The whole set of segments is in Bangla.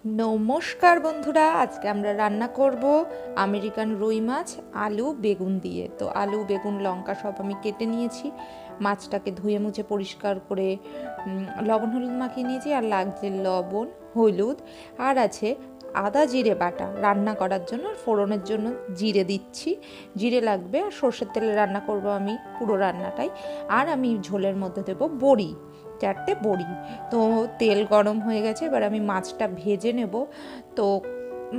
নমস্কার বন্ধুরা, আজকে আমরা রান্না করব আমেরিকান রুই মাছ আলু বেগুন দিয়ে। তো আলু বেগুন লঙ্কা সব আমি কেটে নিয়েছি। মাছটাকে ধুয়ে মুছে পরিষ্কার করে লবণ হলুদ মাখিয়ে নিয়েছি। আর লাগছে লবণ হলুদ, আর আছে আদা জিরে বাটা রান্না করার জন্য। আর ফোড়নের জন্য জিরে দিচ্ছি, জিরে লাগবে। আর সর্ষের তেলে রান্না করব আমি পুরো রান্নাটাই। আর আমি ঝোলের মধ্যে দেবো বড়ি, 4টে বড়ি। তো তেল গরম হয়ে গেছে, এবার আমি মাছটা ভেজে নেব। তো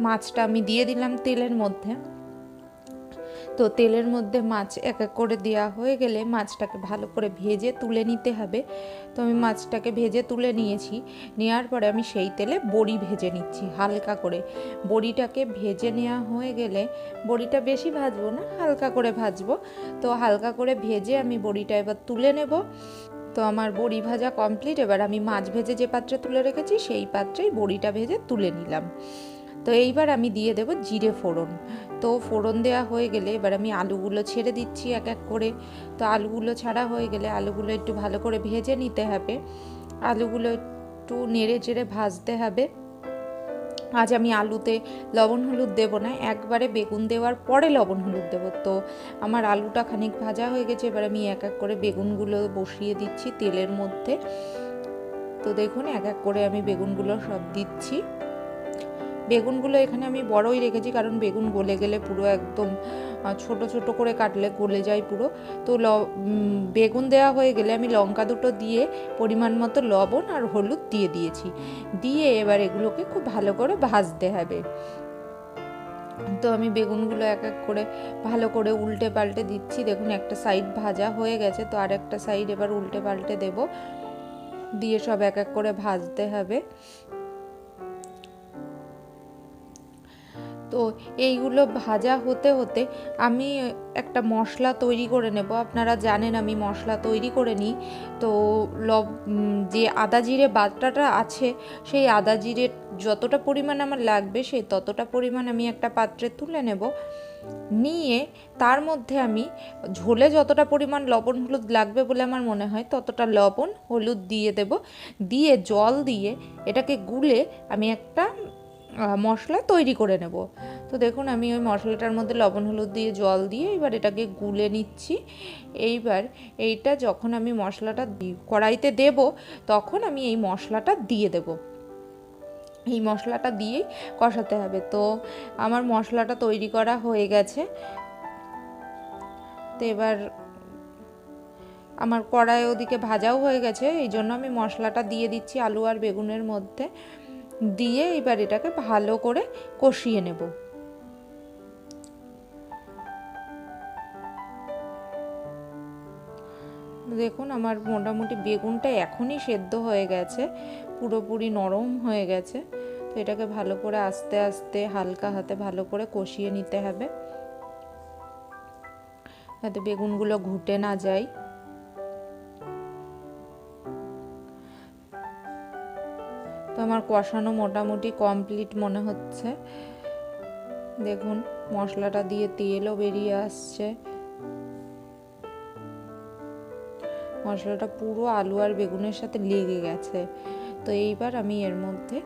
মাছটা আমি দিয়ে দিলাম তেলের মধ্যে। তো তেলের মধ্যে মাছ এক এক করে দেওয়া হয়ে গেলে মাছটাকে ভালো করে ভেজে তুলে নিতে হবে। তো আমি মাছটাকে ভেজে তুলে নিয়েছি। নেওয়ার পরে আমি সেই তেলে বড়ি ভেজে নিচ্ছি হালকা করে। বড়িটাকে ভেজে নেওয়া হয়ে গেলে, বড়িটা বেশি ভাজবো না, হালকা করে ভাজবো। তো হালকা করে ভেজে আমি বড়িটা এবার তুলে নেব। তো আমার বড়ি ভাজা কমপ্লিট। এবার আমি মাছ ভেজে যে পাত্রে তুলে রেখেছি সেই পাত্রেই বড়িটা ভেজে তুলে নিলাম। তো এইবার আমি দিয়ে দেব জিরে ফোড়ন। তো ফোড়ন দেওয়া হয়ে গেলে এবার আমি আলুগুলো ছেড়ে দিচ্ছি এক এক করে। তো আলুগুলো ছাড়া হয়ে গেলে আলুগুলো একটু ভালো করে ভেজে নিতে হবে। আলুগুলো একটু নেড়ে চেড়ে ভাজতে হবে। আজ আমি আলুতে লবণ হলুদ দেবো না, একবারে বেগুন দেওয়ার পরে লবণ হলুদ দেবো। তো আমার আলুটা খানিক ভাজা হয়ে গেছে, এবার আমি এক এক করে বেগুনগুলো বসিয়ে দিচ্ছি তেলের মধ্যে। তো দেখুন এক এক করে আমি বেগুনগুলো সব দিচ্ছি। বেগুনগুলো এখানে আমি বড়ই রেখেছি, কারণ বেগুন গলে গেলে পুরো একদম ছোট ছোট করে কাটলে গলে যায় পুরো। তো বেগুন দেওয়া হয়ে গেলে আমি লঙ্কা দুটো দিয়ে পরিমাণ মতো লবণ আর হলুদ দিয়ে দিয়েছি। দিয়ে এবার এগুলোকে খুব ভালো করে ভাজতে হবে। তো আমি বেগুনগুলো এক এক করে ভালো করে উল্টে পাল্টে দিচ্ছি। দেখুন একটা সাইড ভাজা হয়ে গেছে, তো আর একটা সাইড এবার উল্টে পাল্টে দেব। দিয়ে সব এক এক করে ভাজতে হবে। তো এইগুলো ভাজা হতে হতে আমি একটা মশলা তৈরি করে নেব। আপনারা জানেন আমি মশলা তৈরি করে নিই। তো যে আদা জিরে বাটাটা আছে, সেই আদা জিরে যতটা পরিমাণ আমার লাগবে সেই ততটা পরিমাণ আমি একটা পাত্রে তুলে নেব। নিয়ে তার মধ্যে আমি ঝোলে যতটা পরিমাণ লবণ হলুদ লাগবে বলে আমার মনে হয় ততটা লবণ হলুদ দিয়ে দেব। দিয়ে জল দিয়ে এটাকে গুলে আমি একটা মশলা তৈরি করে নেব। তো দেখুন আমি ওই মশলাটার মধ্যে লবণ হলুদ দিয়ে জল দিয়ে এবার এটাকে গুলে নিচ্ছি। এইবার এইটা যখন আমি মশলাটা কড়াইতে দেব, তখন আমি এই মশলাটা দিয়ে দেব। এই মশলাটা দিয়েই কষাতে হবে। তো আমার মশলাটা তৈরি করা হয়ে গেছে। তো এবার আমার কড়াই ওদিকে ভাজাও হয়ে গেছে, এই জন্য আমি মশলাটা দিয়ে দিচ্ছি আলু আর বেগুনের মধ্যে। দিয়ে এবার এটাকে ভালো করে কষিয়ে নেব। দেখুন আমার মোটামুটি বেগুনটা এখনই সেদ্ধ হয়ে গেছে, পুরোপুরি নরম হয়ে গেছে। তো এটাকে ভালো করে আস্তে আস্তে হালকা হাতে ভালো করে কষিয়ে নিতে হবে, যাতে বেগুনগুলো ঘুটে না যায়। তো আমার কষানো মোটামুটি কমপ্লিট মনে হচ্ছে। দেখুন মশলাটা দিয়ে তেলও বেরিয়ে আসছে। মশলাটা পুরো আলু আর বেগুনের সাথে লেগে গেছে। তো এইবার আমি এর মধ্যে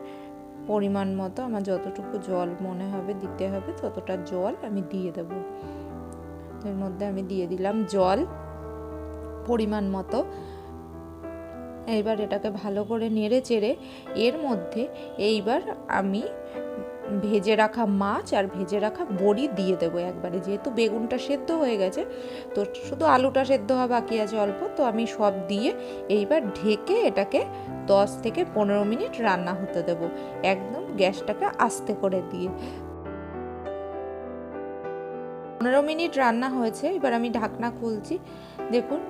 পরিমাণ মতো আমার যতটুকু জল মনে হবে দিতে হবে ততটা জল আমি দিয়ে দেব। এর মধ্যে আমি দিয়ে দিলাম জল পরিমাণ মতো। এইবার এটাকে ভালো করে নেড়ে চেড়ে এর মধ্যে এইবার আমি ভেজে রাখা মাছ আর ভেজে রাখা বড়ি দিয়ে দেবো একবারে। যেহেতু বেগুনটা সেদ্ধ হয়ে গেছে, তো শুধু আলুটা সেদ্ধ হওয়া বাকি আছে অল্প। তো আমি সব দিয়ে এইবার ঢেকে এটাকে 10 থেকে 15 মিনিট রান্না হতে দেবো, একদম গ্যাসটাকে আস্তে করে দিয়ে। 15 মিনিট রান্না হয়েছে, এবার আমি ঢাকনা খুলছি। দেখুন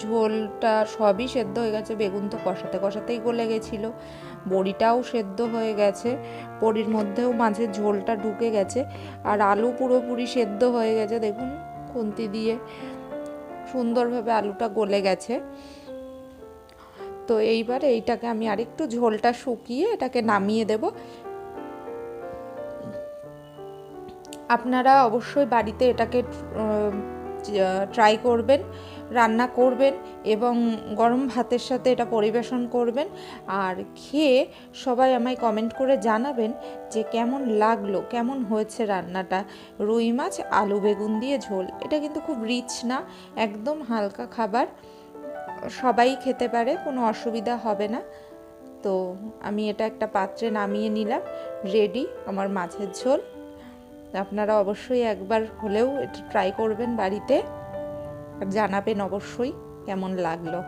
ঝোলটা সবই সেদ্ধ হয়ে গেছে। বেগুন তো কষাতে কষাতেই গলে গেছিলো, বড়িটাও সেদ্ধ হয়ে গেছে, বড়ির মধ্যেও মাঝে ঝোলটা ঢুকে গেছে, আর আলু পুরোপুরি সেদ্ধ হয়ে গেছে। দেখুন খুন্তি দিয়ে সুন্দরভাবে আলুটা গলে গেছে। তো এইবার এইটাকে আমি আরেকটু ঝোলটা শুকিয়ে এটাকে নামিয়ে দেব। আপনারা অবশ্যই বাড়িতে এটাকে ট্রাই করবেন, রান্না করবেন এবং গরম ভাতের সাথে এটা পরিবেশন করবেন। আর খেয়ে সবাই আমায় কমেন্ট করে জানাবেন যে কেমন লাগলো, কেমন হয়েছে রান্নাটা। রুই মাছ আলু বেগুন দিয়ে ঝোল, এটা কিন্তু খুব রিচ না, একদম হালকা খাবার, সবাই খেতে পারে, কোনো অসুবিধা হবে না। তো আমি এটা একটা পাত্রে নামিয়ে নিলাম, রেডি আমার মাছের ঝোল। আপনারা অবশ্যই একবার হলেও এটা ট্রাই করবেন বাড়িতে, আর জানাবেন অবশ্যই কেমন লাগলো।